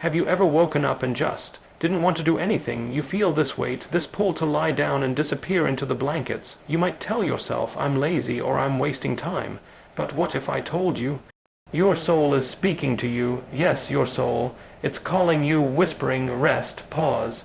Have you ever woken up and just didn't want to do anything? You feel this weight, this pull to lie down and disappear into the blankets. You might tell yourself, I'm lazy or I'm wasting time. But what if I told you? Your soul is speaking to you. Yes, your soul. It's calling you, whispering, rest, pause,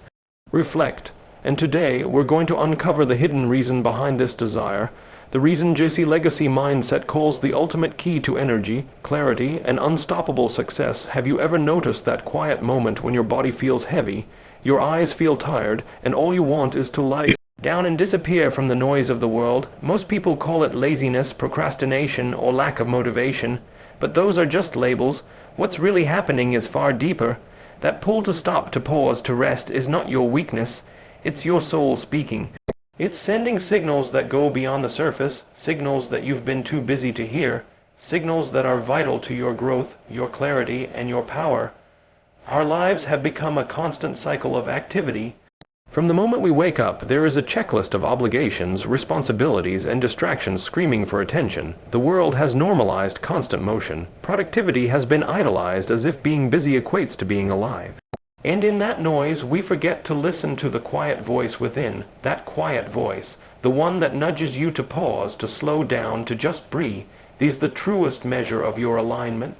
reflect. And today, we're going to uncover the hidden reason behind this desire, the reason JC Legacy Mindset calls the ultimate key to energy, clarity, and unstoppable success. Have you ever noticed that quiet moment when your body feels heavy, your eyes feel tired, and all you want is to lie down and disappear from the noise of the world? Most people call it laziness, procrastination, or lack of motivation, but those are just labels. What's really happening is far deeper. That pull to stop, to pause, to rest is not your weakness. It's your soul speaking. It's sending signals that go beyond the surface, signals that you've been too busy to hear, signals that are vital to your growth, your clarity, and your power. Our lives have become a constant cycle of activity. From the moment we wake up, there is a checklist of obligations, responsibilities, and distractions screaming for attention. The world has normalized constant motion. Productivity has been idolized as if being busy equates to being alive. And in that noise, we forget to listen to the quiet voice within, that quiet voice, the one that nudges you to pause, to slow down, to just breathe, is the truest measure of your alignment.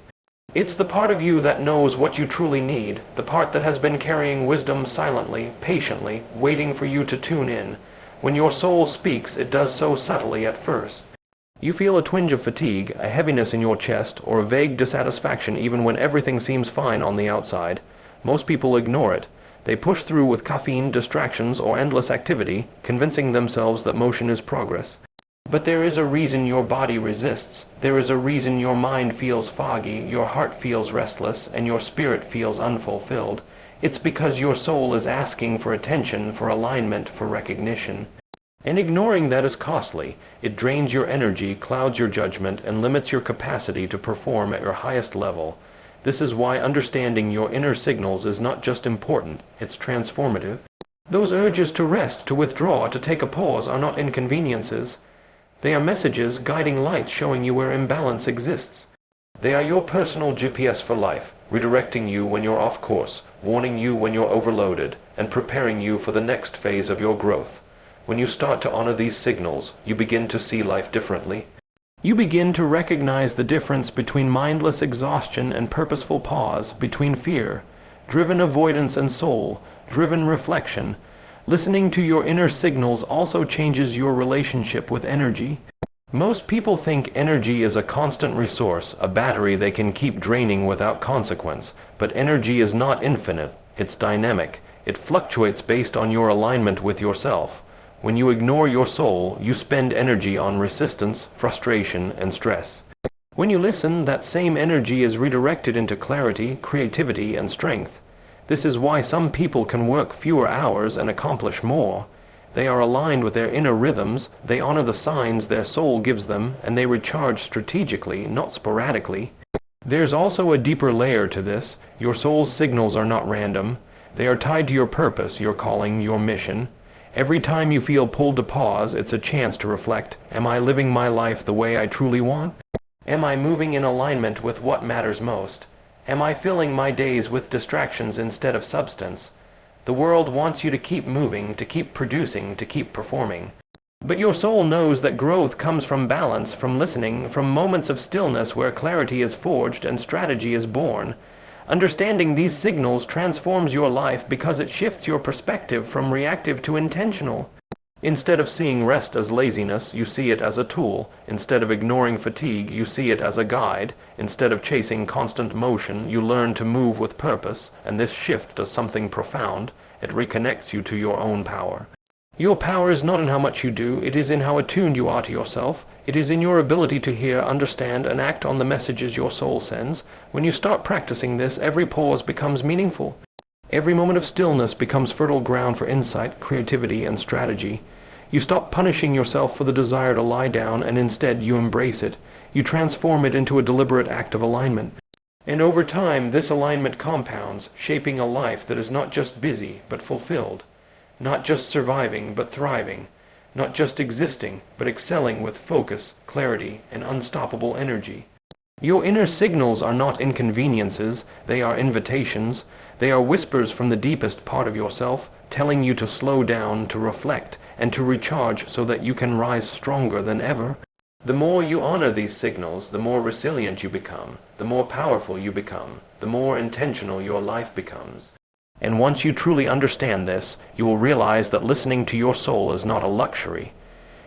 It's the part of you that knows what you truly need, the part that has been carrying wisdom silently, patiently, waiting for you to tune in. When your soul speaks, it does so subtly at first. You feel a twinge of fatigue, a heaviness in your chest, or a vague dissatisfaction even when everything seems fine on the outside. Most people ignore it. They push through with caffeine, distractions, or endless activity, convincing themselves that motion is progress. But there is a reason your body resists. There is a reason your mind feels foggy, your heart feels restless, and your spirit feels unfulfilled. It's because your soul is asking for attention, for alignment, for recognition. And ignoring that is costly. It drains your energy, clouds your judgment, and limits your capacity to perform at your highest level. This is why understanding your inner signals is not just important, it's transformative. Those urges to rest, to withdraw, to take a pause are not inconveniences. They are messages, guiding lights showing you where imbalance exists. They are your personal GPS for life, redirecting you when you're off course, warning you when you're overloaded, and preparing you for the next phase of your growth. When you start to honor these signals, you begin to see life differently. You begin to recognize the difference between mindless exhaustion and purposeful pause, between fear, driven avoidance, and soul-driven reflection. Listening to your inner signals also changes your relationship with energy. Most people think energy is a constant resource, a battery they can keep draining without consequence. But energy is not infinite, it's dynamic. It fluctuates based on your alignment with yourself. When you ignore your soul, you spend energy on resistance, frustration, and stress. When you listen, that same energy is redirected into clarity, creativity, and strength. This is why some people can work fewer hours and accomplish more. They are aligned with their inner rhythms, they honor the signs their soul gives them, and they recharge strategically, not sporadically. There's also a deeper layer to this. Your soul's signals are not random. They are tied to your purpose, your calling, your mission. Every time you feel pulled to pause, it's a chance to reflect. Am I living my life the way I truly want? Am I moving in alignment with what matters most? Am I filling my days with distractions instead of substance? The world wants you to keep moving, to keep producing, to keep performing. But your soul knows that growth comes from balance, from listening, from moments of stillness where clarity is forged and strategy is born. Understanding these signals transforms your life because it shifts your perspective from reactive to intentional. Instead of seeing rest as laziness, you see it as a tool. Instead of ignoring fatigue, you see it as a guide. Instead of chasing constant motion, you learn to move with purpose, and this shift does something profound. It reconnects you to your own power. Your power is not in how much you do, it is in how attuned you are to yourself. It is in your ability to hear, understand, and act on the messages your soul sends. When you start practicing this, every pause becomes meaningful. Every moment of stillness becomes fertile ground for insight, creativity, and strategy. You stop punishing yourself for the desire to lie down, and instead you embrace it. You transform it into a deliberate act of alignment. And over time, this alignment compounds, shaping a life that is not just busy, but fulfilled. Not just surviving, but thriving. Not just existing, but excelling with focus, clarity, and unstoppable energy. Your inner signals are not inconveniences, they are invitations. They are whispers from the deepest part of yourself, telling you to slow down, to reflect, and to recharge so that you can rise stronger than ever. The more you honor these signals, the more resilient you become, the more powerful you become, the more intentional your life becomes. And once you truly understand this, you will realize that listening to your soul is not a luxury.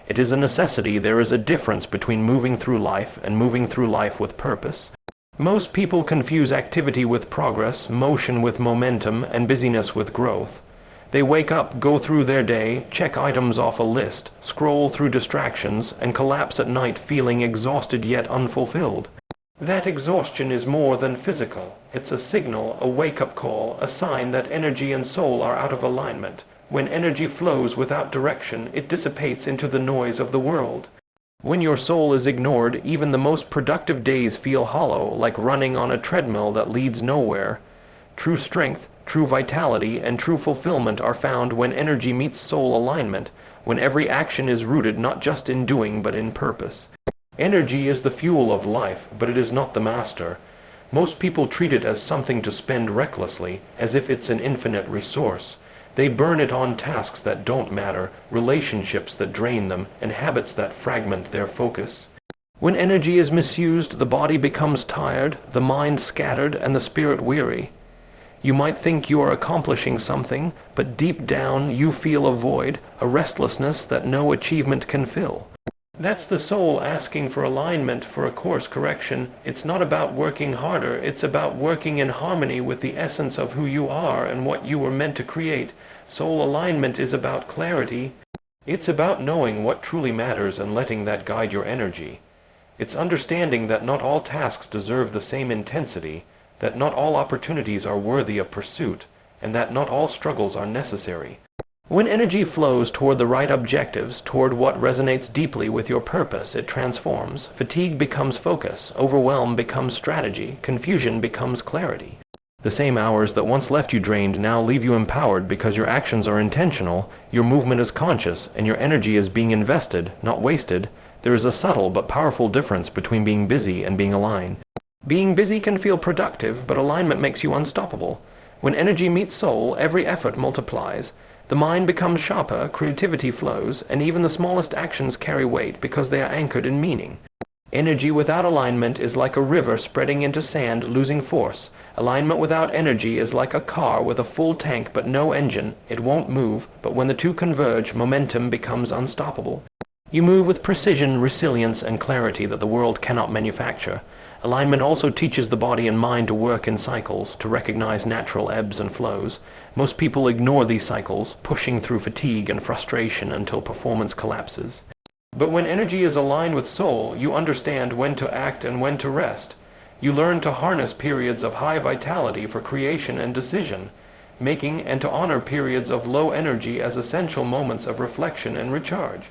It is a necessity. There is a difference between moving through life and moving through life with purpose. Most people confuse activity with progress, motion with momentum, and busyness with growth. They wake up, go through their day, check items off a list, scroll through distractions, and collapse at night feeling exhausted yet unfulfilled. That exhaustion is more than physical. It's a signal, a wake-up call, a sign that energy and soul are out of alignment. When energy flows without direction, it dissipates into the noise of the world. When your soul is ignored, even the most productive days feel hollow, like running on a treadmill that leads nowhere. True strength, true vitality, and true fulfillment are found when energy meets soul alignment, when every action is rooted not just in doing but in purpose. Energy is the fuel of life, but it is not the master. Most people treat it as something to spend recklessly, as if it's an infinite resource. They burn it on tasks that don't matter, relationships that drain them, and habits that fragment their focus. When energy is misused, the body becomes tired, the mind scattered, and the spirit weary. You might think you are accomplishing something, but deep down you feel a void, a restlessness that no achievement can fill. That's the soul asking for alignment, for a course correction. It's not about working harder, it's about working in harmony with the essence of who you are and what you were meant to create. Soul alignment is about clarity. It's about knowing what truly matters and letting that guide your energy. It's understanding that not all tasks deserve the same intensity, that not all opportunities are worthy of pursuit, and that not all struggles are necessary. When energy flows toward the right objectives, toward what resonates deeply with your purpose, it transforms. Fatigue becomes focus, overwhelm becomes strategy, confusion becomes clarity. The same hours that once left you drained now leave you empowered because your actions are intentional, your movement is conscious, and your energy is being invested, not wasted. There is a subtle but powerful difference between being busy and being aligned. Being busy can feel productive, but alignment makes you unstoppable. When energy meets soul, every effort multiplies. The mind becomes sharper, creativity flows, and even the smallest actions carry weight because they are anchored in meaning. Energy without alignment is like a river spreading into sand, losing force. Alignment without energy is like a car with a full tank but no engine. It won't move, but when the two converge, momentum becomes unstoppable. You move with precision, resilience, and clarity that the world cannot manufacture. Alignment also teaches the body and mind to work in cycles, to recognize natural ebbs and flows. Most people ignore these cycles, pushing through fatigue and frustration until performance collapses. But when energy is aligned with soul, you understand when to act and when to rest. You learn to harness periods of high vitality for creation and decision making, and to honor periods of low energy as essential moments of reflection and recharge.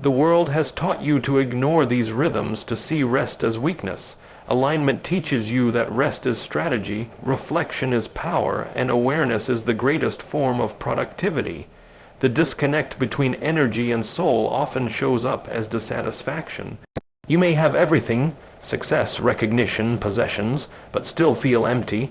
The world has taught you to ignore these rhythms, to see rest as weakness. Alignment teaches you that rest is strategy, reflection is power, and awareness is the greatest form of productivity. The disconnect between energy and soul often shows up as dissatisfaction. You may have everything, success, recognition, possessions, but still feel empty.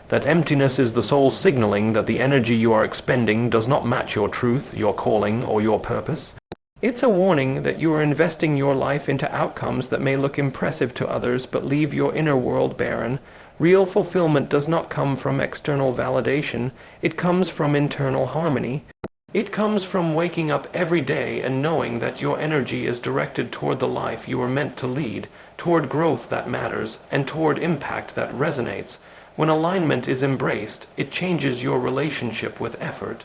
That emptiness is the soul signaling that the energy you are expending does not match your truth, your calling, or your purpose. It's a warning that you are investing your life into outcomes that may look impressive to others but leave your inner world barren. Real fulfillment does not come from external validation. It comes from internal harmony. It comes from waking up every day and knowing that your energy is directed toward the life you are meant to lead, toward growth that matters, and toward impact that resonates. When alignment is embraced, it changes your relationship with effort.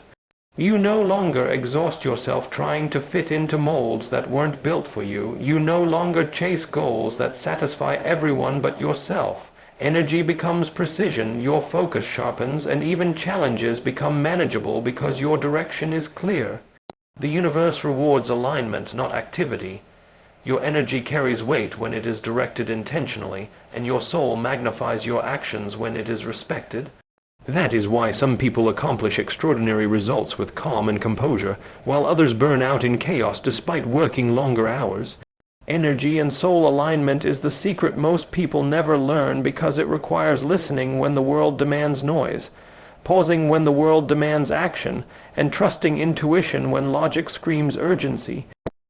You no longer exhaust yourself trying to fit into molds that weren't built for you. You no longer chase goals that satisfy everyone but yourself. Energy becomes precision, your focus sharpens, and even challenges become manageable because your direction is clear. The universe rewards alignment, not activity. Your energy carries weight when it is directed intentionally, and your soul magnifies your actions when it is respected. That is why some people accomplish extraordinary results with calm and composure, while others burn out in chaos despite working longer hours. Energy and soul alignment is the secret most people never learn because it requires listening when the world demands noise, pausing when the world demands action, and trusting intuition when logic screams urgency.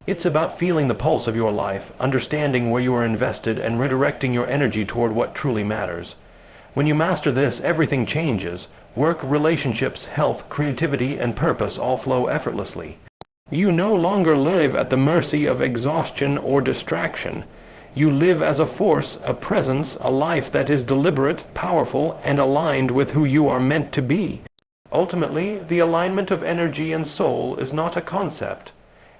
It's about feeling the pulse of your life, understanding where you are invested, and redirecting your energy toward what truly matters. When you master this, everything changes. Work, relationships, health, creativity, and purpose all flow effortlessly. You no longer live at the mercy of exhaustion or distraction. You live as a force, a presence, a life that is deliberate, powerful, and aligned with who you are meant to be. Ultimately, the alignment of energy and soul is not a concept.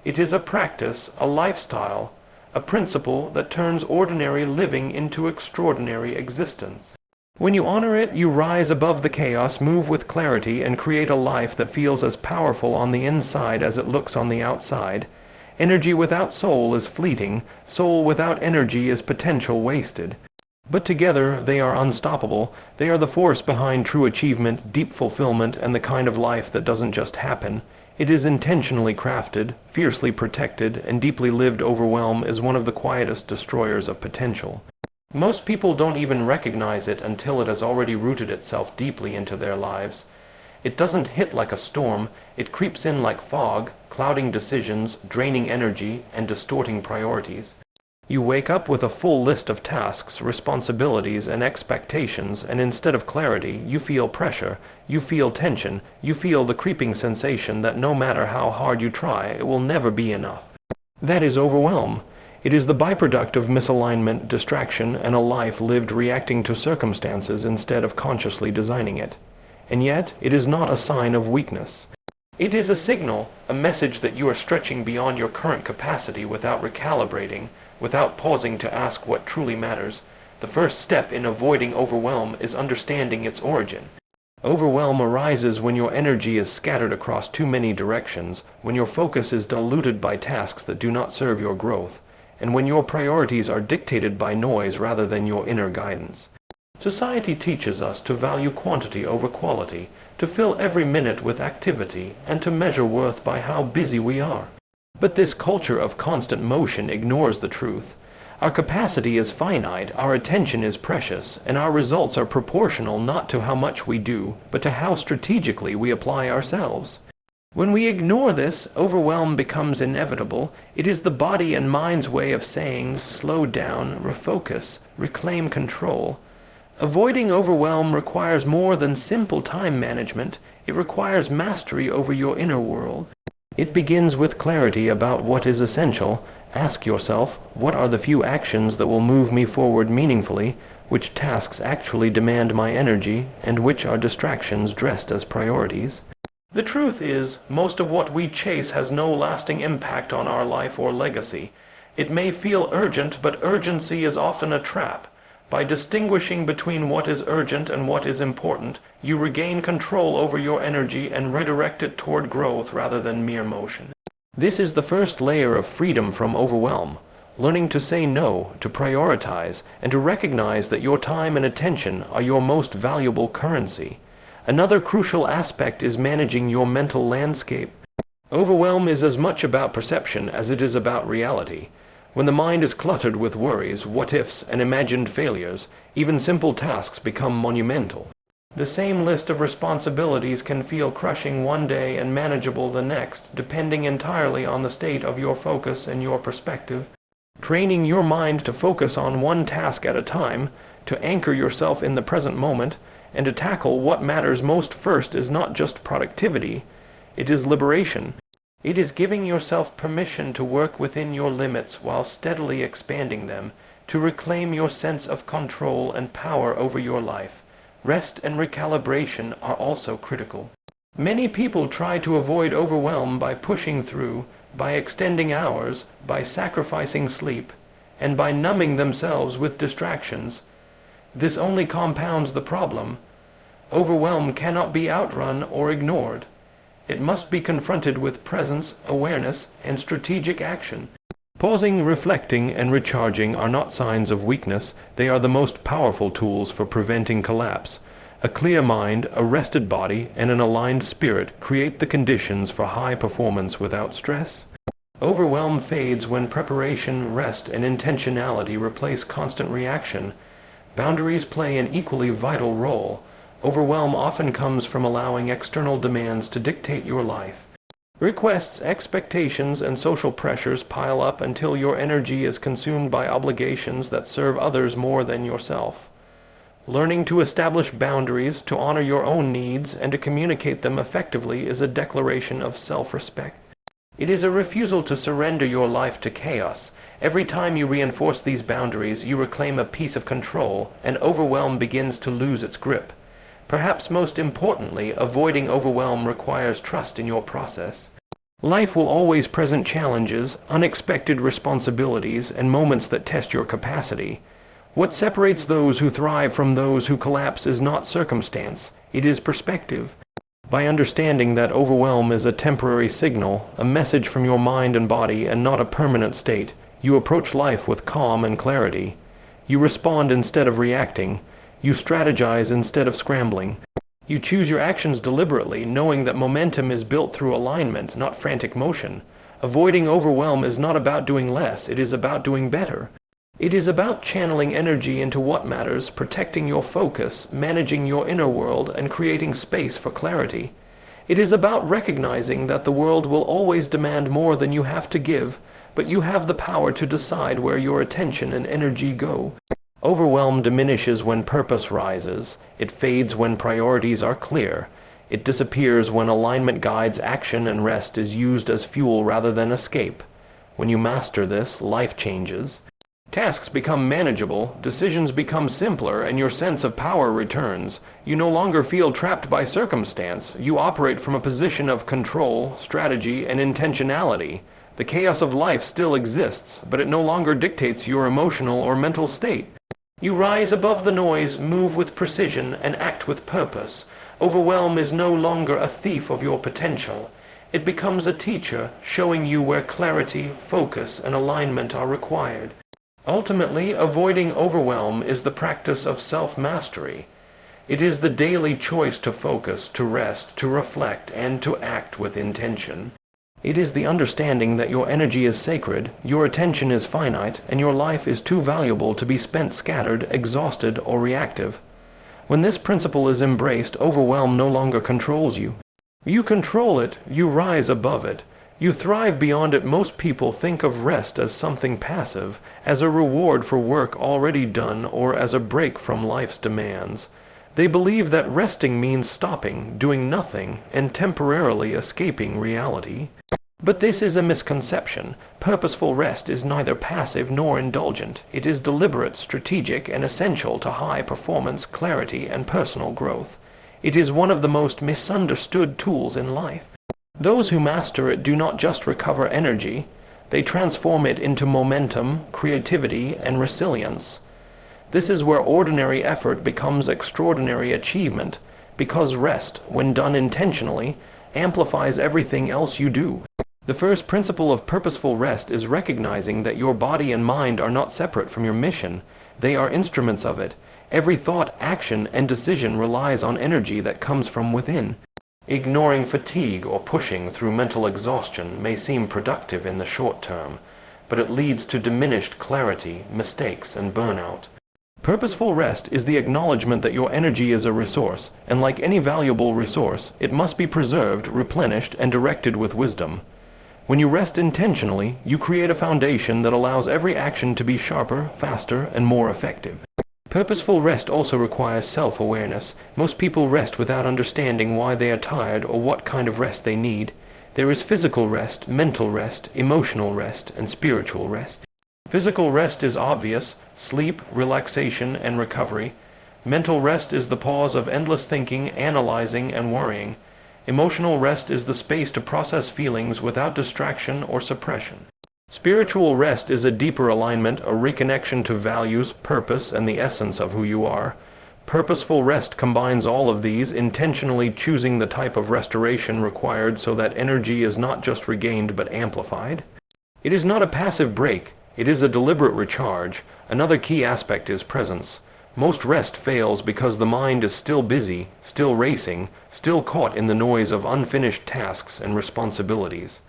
It is a practice, a lifestyle, a principle that turns ordinary living into extraordinary existence. When you honor it, you rise above the chaos, move with clarity, and create a life that feels as powerful on the inside as it looks on the outside. Energy without soul is fleeting. Soul without energy is potential wasted. But together they are unstoppable. They are the force behind true achievement, deep fulfillment, and the kind of life that doesn't just happen. It is intentionally crafted, fiercely protected, and deeply lived. Overwhelm is one of the quietest destroyers of potential. Most people don't even recognize it until it has already rooted itself deeply into their lives. It doesn't hit like a storm, it creeps in like fog, clouding decisions, draining energy, and distorting priorities. You wake up with a full list of tasks, responsibilities, and expectations, and instead of clarity, you feel pressure, you feel tension, you feel the creeping sensation that no matter how hard you try, it will never be enough. That is overwhelm. It is the byproduct of misalignment, distraction, and a life lived reacting to circumstances instead of consciously designing it. And yet, it is not a sign of weakness. It is a signal, a message that you are stretching beyond your current capacity without recalibrating, without pausing to ask what truly matters. The first step in avoiding overwhelm is understanding its origin. Overwhelm arises when your energy is scattered across too many directions, when your focus is diluted by tasks that do not serve your growth, and when your priorities are dictated by noise rather than your inner guidance. Society teaches us to value quantity over quality, to fill every minute with activity, and to measure worth by how busy we are. But this culture of constant motion ignores the truth. Our capacity is finite, our attention is precious, and our results are proportional not to how much we do, but to how strategically we apply ourselves. When we ignore this, overwhelm becomes inevitable. It is the body and mind's way of saying, slow down, refocus, reclaim control. Avoiding overwhelm requires more than simple time management. It requires mastery over your inner world. It begins with clarity about what is essential. Ask yourself, what are the few actions that will move me forward meaningfully? Which tasks actually demand my energy? And which are distractions dressed as priorities? The truth is, most of what we chase has no lasting impact on our life or legacy. It may feel urgent, but urgency is often a trap. By distinguishing between what is urgent and what is important, you regain control over your energy and redirect it toward growth rather than mere motion. This is the first layer of freedom from overwhelm. Learning to say no, to prioritize, and to recognize that your time and attention are your most valuable currency. Another crucial aspect is managing your mental landscape. Overwhelm is as much about perception as it is about reality. When the mind is cluttered with worries, what-ifs, and imagined failures, even simple tasks become monumental. The same list of responsibilities can feel crushing one day and manageable the next, depending entirely on the state of your focus and your perspective. Training your mind to focus on one task at a time, to anchor yourself in the present moment, and to tackle what matters most first is not just productivity, it is liberation. It is giving yourself permission to work within your limits while steadily expanding them, to reclaim your sense of control and power over your life. Rest and recalibration are also critical. Many people try to avoid overwhelm by pushing through, by extending hours, by sacrificing sleep, and by numbing themselves with distractions. This only compounds the problem. Overwhelm cannot be outrun or ignored. It must be confronted with presence, awareness, and strategic action. Pausing, reflecting, and recharging are not signs of weakness. They are the most powerful tools for preventing collapse. A clear mind, a rested body, and an aligned spirit create the conditions for high performance without stress. Overwhelm fades when preparation, rest, and intentionality replace constant reaction. Boundaries play an equally vital role. Overwhelm often comes from allowing external demands to dictate your life. Requests, expectations, and social pressures pile up until your energy is consumed by obligations that serve others more than yourself. Learning to establish boundaries, to honor your own needs, and to communicate them effectively is a declaration of self-respect. It is a refusal to surrender your life to chaos. Every time you reinforce these boundaries, you reclaim a piece of control, and overwhelm begins to lose its grip. Perhaps most importantly, avoiding overwhelm requires trust in your process. Life will always present challenges, unexpected responsibilities, and moments that test your capacity. What separates those who thrive from those who collapse is not circumstance, it is perspective. By understanding that overwhelm is a temporary signal, a message from your mind and body, and not a permanent state, you approach life with calm and clarity. You respond instead of reacting. You strategize instead of scrambling. You choose your actions deliberately, knowing that momentum is built through alignment, not frantic motion. Avoiding overwhelm is not about doing less, it is about doing better. It is about channeling energy into what matters, protecting your focus, managing your inner world, and creating space for clarity. It is about recognizing that the world will always demand more than you have to give, but you have the power to decide where your attention and energy go. Overwhelm diminishes when purpose rises. It fades when priorities are clear. It disappears when alignment guides action and rest is used as fuel rather than escape. When you master this, life changes. Tasks become manageable, decisions become simpler, and your sense of power returns. You no longer feel trapped by circumstance. You operate from a position of control, strategy, and intentionality. The chaos of life still exists, but it no longer dictates your emotional or mental state. You rise above the noise, move with precision, and act with purpose. Overwhelm is no longer a thief of your potential. It becomes a teacher, showing you where clarity, focus, and alignment are required. Ultimately, avoiding overwhelm is the practice of self-mastery. It is the daily choice to focus, to rest, to reflect, and to act with intention. It is the understanding that your energy is sacred, your attention is finite, and your life is too valuable to be spent scattered, exhausted, or reactive. When this principle is embraced, overwhelm no longer controls you. You control it, you rise above it. You thrive beyond it. Most people think of rest as something passive, as a reward for work already done, or as a break from life's demands. They believe that resting means stopping, doing nothing, and temporarily escaping reality. But this is a misconception. Purposeful rest is neither passive nor indulgent. It is deliberate, strategic, and essential to high performance, clarity, and personal growth. It is one of the most misunderstood tools in life. Those who master it do not just recover energy, they transform it into momentum, creativity, and resilience. This is where ordinary effort becomes extraordinary achievement, because rest, when done intentionally, amplifies everything else you do. The first principle of purposeful rest is recognizing that your body and mind are not separate from your mission. They are instruments of it. Every thought, action, and decision relies on energy that comes from within. Ignoring fatigue or pushing through mental exhaustion may seem productive in the short term, but it leads to diminished clarity, mistakes, and burnout. Purposeful rest is the acknowledgement that your energy is a resource, and like any valuable resource, it must be preserved, replenished, and directed with wisdom. When you rest intentionally, you create a foundation that allows every action to be sharper, faster, and more effective. Purposeful rest also requires self-awareness. Most people rest without understanding why they are tired or what kind of rest they need. There is physical rest, mental rest, emotional rest, and spiritual rest. Physical rest is obvious: sleep, relaxation, and recovery. Mental rest is the pause of endless thinking, analyzing, and worrying. Emotional rest is the space to process feelings without distraction or suppression. Spiritual rest is a deeper alignment, a reconnection to values, purpose, and the essence of who you are. Purposeful rest combines all of these, intentionally choosing the type of restoration required so that energy is not just regained but amplified. It is not a passive break, it is a deliberate recharge. Another key aspect is presence. Most rest fails because the mind is still busy, still racing, still caught in the noise of unfinished tasks and responsibilities.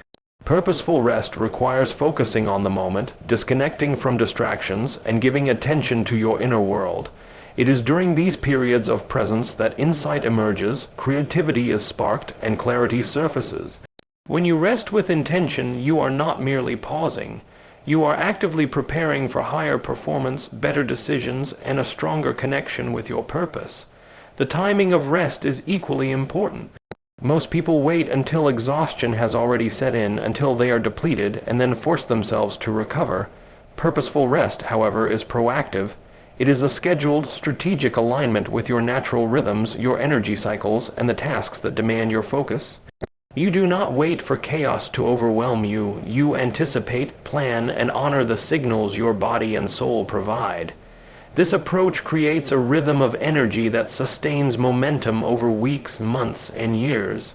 Purposeful rest requires focusing on the moment, disconnecting from distractions, and giving attention to your inner world. It is during these periods of presence that insight emerges, creativity is sparked, and clarity surfaces. When you rest with intention, you are not merely pausing. You are actively preparing for higher performance, better decisions, and a stronger connection with your purpose. The timing of rest is equally important. Most people wait until exhaustion has already set in, until they are depleted, and then force themselves to recover. Purposeful rest, however, is proactive. It is a scheduled, strategic alignment with your natural rhythms, your energy cycles, and the tasks that demand your focus. You do not wait for chaos to overwhelm you. You anticipate, plan, and honor the signals your body and soul provide. This approach creates a rhythm of energy that sustains momentum over weeks, months, and years.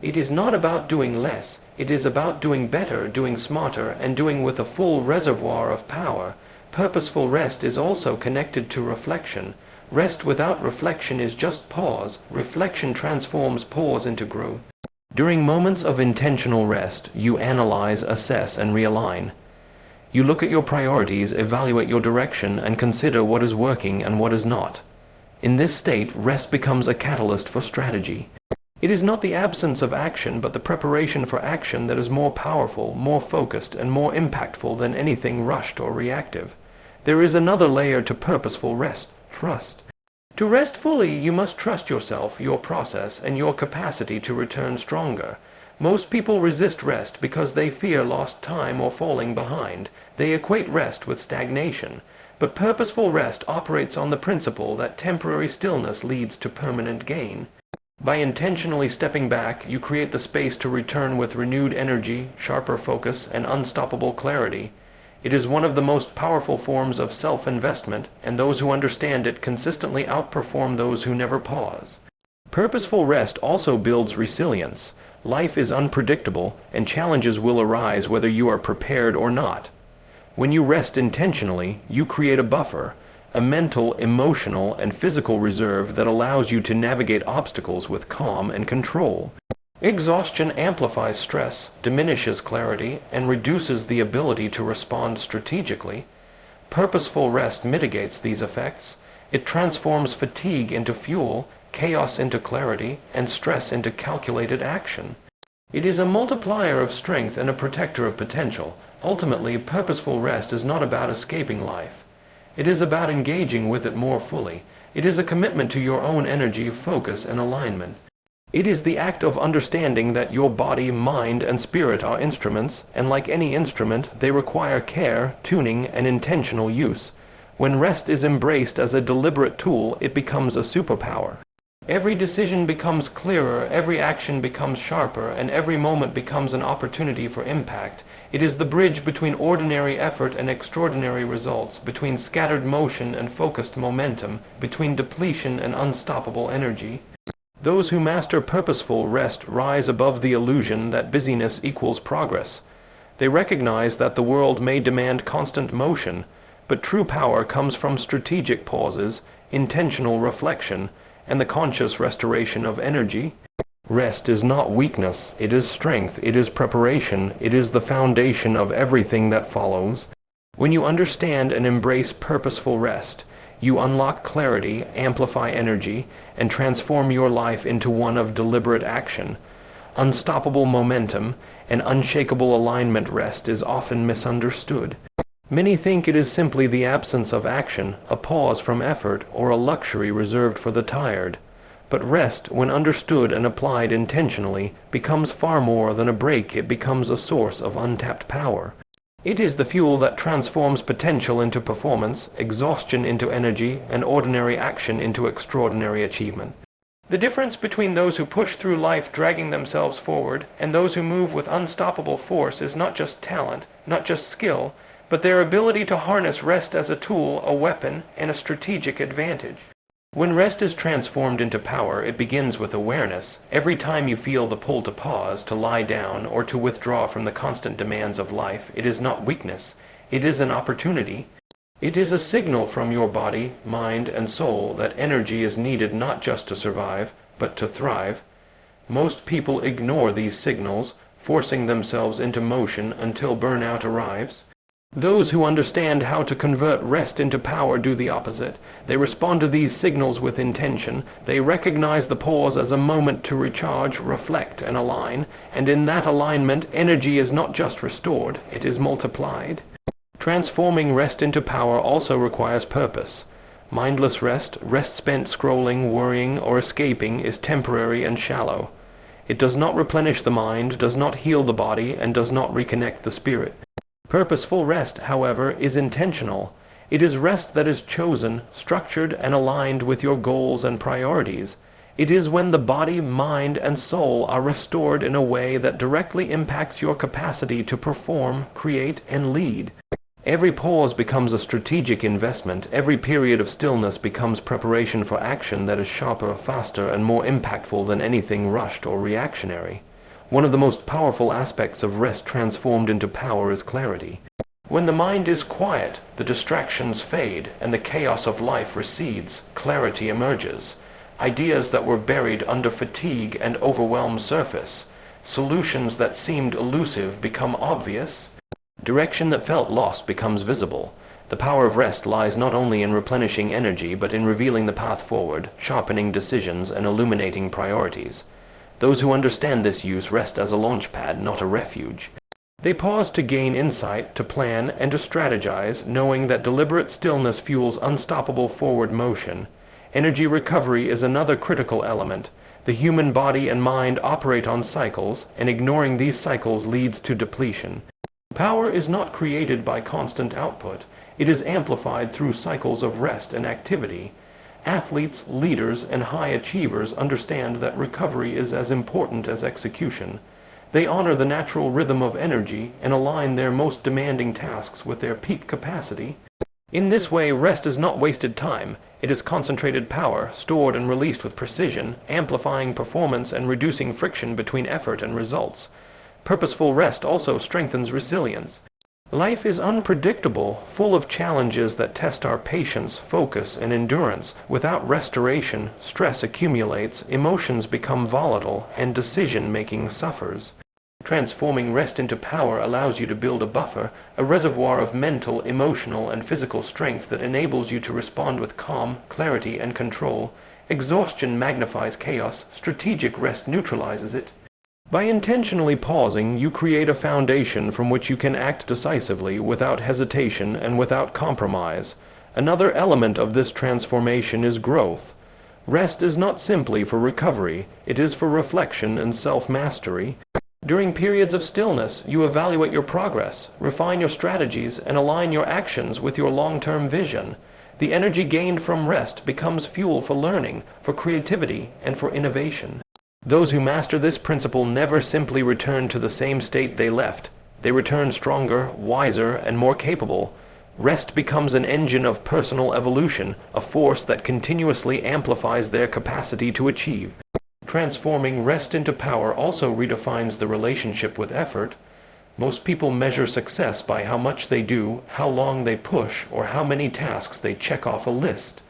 It is not about doing less. It is about doing better, doing smarter, and doing with a full reservoir of power. Purposeful rest is also connected to reflection. Rest without reflection is just pause. Reflection transforms pause into growth. During moments of intentional rest, you analyze, assess, and realign. You look at your priorities, evaluate your direction, and consider what is working and what is not. In this state, rest becomes a catalyst for strategy. It is not the absence of action, but the preparation for action that is more powerful, more focused, and more impactful than anything rushed or reactive. There is another layer to purposeful rest: trust. To rest fully, you must trust yourself, your process, and your capacity to return stronger. Most people resist rest because they fear lost time or falling behind. They equate rest with stagnation. But purposeful rest operates on the principle that temporary stillness leads to permanent gain. By intentionally stepping back, you create the space to return with renewed energy, sharper focus, and unstoppable clarity. It is one of the most powerful forms of self-investment, and those who understand it consistently outperform those who never pause. Purposeful rest also builds resilience. Life is unpredictable, and challenges will arise whether you are prepared or not. When you rest intentionally, you create a buffer, a mental, emotional, and physical reserve that allows you to navigate obstacles with calm and control. Exhaustion amplifies stress, diminishes clarity, and reduces the ability to respond strategically. Purposeful rest mitigates these effects. It transforms fatigue into fuel, chaos into clarity, and stress into calculated action. It is a multiplier of strength and a protector of potential. Ultimately, purposeful rest is not about escaping life. It is about engaging with it more fully. It is a commitment to your own energy, focus, and alignment. It is the act of understanding that your body, mind, and spirit are instruments, and like any instrument, they require care, tuning, and intentional use. When rest is embraced as a deliberate tool, it becomes a superpower. Every decision becomes clearer, every action becomes sharper, and every moment becomes an opportunity for impact. It is the bridge between ordinary effort and extraordinary results, between scattered motion and focused momentum, between depletion and unstoppable energy. Those who master purposeful rest rise above the illusion that busyness equals progress. They recognize that the world may demand constant motion, but true power comes from strategic pauses, intentional reflection, and the conscious restoration of energy. Rest is not weakness, it is strength, it is preparation, it is the foundation of everything that follows. When you understand and embrace purposeful rest, you unlock clarity, amplify energy, and transform your life into one of deliberate action. Unstoppable momentum and unshakable alignment. Rest is often misunderstood. Many think it is simply the absence of action, a pause from effort, or a luxury reserved for the tired. But rest, when understood and applied intentionally, becomes far more than a break. It becomes a source of untapped power. It is the fuel that transforms potential into performance, exhaustion into energy, and ordinary action into extraordinary achievement. The difference between those who push through life dragging themselves forward and those who move with unstoppable force is not just talent, not just skill, but their ability to harness rest as a tool, a weapon, and a strategic advantage. When rest is transformed into power, it begins with awareness. Every time you feel the pull to pause, to lie down, or to withdraw from the constant demands of life, it is not weakness. It is an opportunity. It is a signal from your body, mind, and soul that energy is needed not just to survive, but to thrive. Most people ignore these signals, forcing themselves into motion until burnout arrives. Those who understand how to convert rest into power do the opposite. They respond to these signals with intention. They recognize the pause as a moment to recharge, reflect, and align, and in that alignment, energy is not just restored, it is multiplied. Transforming rest into power also requires purpose. Mindless rest, rest spent scrolling, worrying, or escaping, is temporary and shallow. It does not replenish the mind, does not heal the body, and does not reconnect the spirit. Purposeful rest, however, is intentional. It is rest that is chosen, structured, and aligned with your goals and priorities. It is when the body, mind, and soul are restored in a way that directly impacts your capacity to perform, create, and lead. Every pause becomes a strategic investment. Every period of stillness becomes preparation for action that is sharper, faster, and more impactful than anything rushed or reactionary. One of the most powerful aspects of rest transformed into power is clarity. When the mind is quiet, the distractions fade, and the chaos of life recedes, clarity emerges. Ideas that were buried under fatigue and overwhelm surface. Solutions that seemed elusive become obvious. Direction that felt lost becomes visible. The power of rest lies not only in replenishing energy, but in revealing the path forward, sharpening decisions, and illuminating priorities. Those who understand this use rest as a launch pad, not a refuge. They pause to gain insight, to plan, and to strategize, knowing that deliberate stillness fuels unstoppable forward motion. Energy recovery is another critical element. The human body and mind operate on cycles, and ignoring these cycles leads to depletion. Power is not created by constant output. It is amplified through cycles of rest and activity. Athletes, leaders, and high achievers understand that recovery is as important as execution. They honor the natural rhythm of energy and align their most demanding tasks with their peak capacity. In this way, rest is not wasted time. It is concentrated power, stored and released with precision, amplifying performance and reducing friction between effort and results. Purposeful rest also strengthens resilience. Life is unpredictable, full of challenges that test our patience, focus, and endurance. Without restoration, stress accumulates, emotions become volatile, and decision-making suffers. Transforming rest into power allows you to build a buffer, a reservoir of mental, emotional, and physical strength that enables you to respond with calm, clarity, and control. Exhaustion magnifies chaos, strategic rest neutralizes it. By intentionally pausing, you create a foundation from which you can act decisively, without hesitation and without compromise. Another element of this transformation is growth. Rest is not simply for recovery, it is for reflection and self-mastery. During periods of stillness, you evaluate your progress, refine your strategies, and align your actions with your long-term vision. The energy gained from rest becomes fuel for learning, for creativity, and for innovation. Those who master this principle never simply return to the same state they left. They return stronger, wiser, and more capable. Rest becomes an engine of personal evolution, a force that continuously amplifies their capacity to achieve. Transforming rest into power also redefines the relationship with effort. Most people measure success by how much they do, how long they push, or how many tasks they check off a list.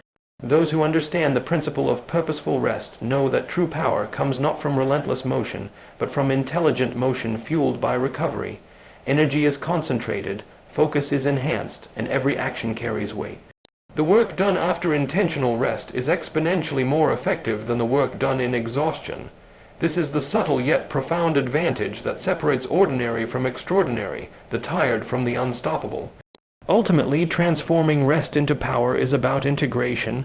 Those who understand the principle of purposeful rest know that true power comes not from relentless motion, but from intelligent motion fueled by recovery. Energy is concentrated, focus is enhanced, and every action carries weight. The work done after intentional rest is exponentially more effective than the work done in exhaustion. This is the subtle yet profound advantage that separates ordinary from extraordinary, the tired from the unstoppable. Ultimately, transforming rest into power is about integration.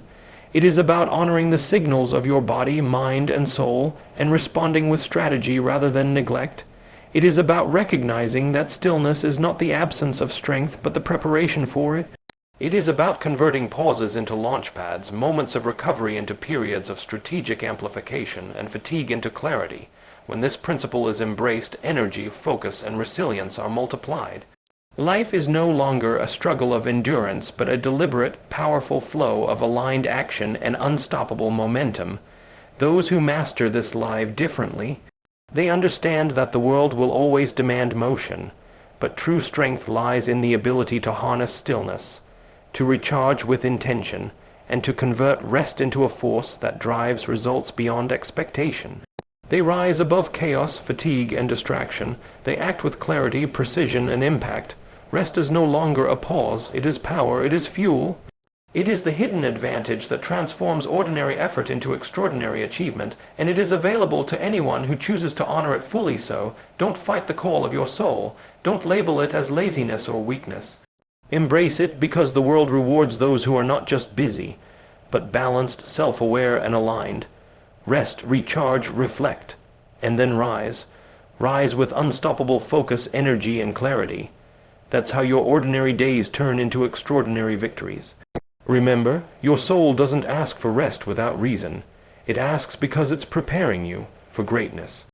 It is about honoring the signals of your body, mind, and soul, and responding with strategy rather than neglect. It is about recognizing that stillness is not the absence of strength, but the preparation for it. It is about converting pauses into launch pads, moments of recovery into periods of strategic amplification, and fatigue into clarity. When this principle is embraced, energy, focus, and resilience are multiplied. Life is no longer a struggle of endurance, but a deliberate, powerful flow of aligned action and unstoppable momentum. Those who master this live differently, they understand that the world will always demand motion, but true strength lies in the ability to harness stillness, to recharge with intention, and to convert rest into a force that drives results beyond expectation. They rise above chaos, fatigue, and distraction. They act with clarity, precision, and impact. Rest is no longer a pause. It is power. It is fuel. It is the hidden advantage that transforms ordinary effort into extraordinary achievement, and it is available to anyone who chooses to honor it fully. So, don't fight the call of your soul. Don't label it as laziness or weakness. Embrace it, because the world rewards those who are not just busy, but balanced, self-aware, and aligned. Rest, recharge, reflect, and then rise. Rise with unstoppable focus, energy, and clarity. That's how your ordinary days turn into extraordinary victories. Remember, your soul doesn't ask for rest without reason. It asks because it's preparing you for greatness.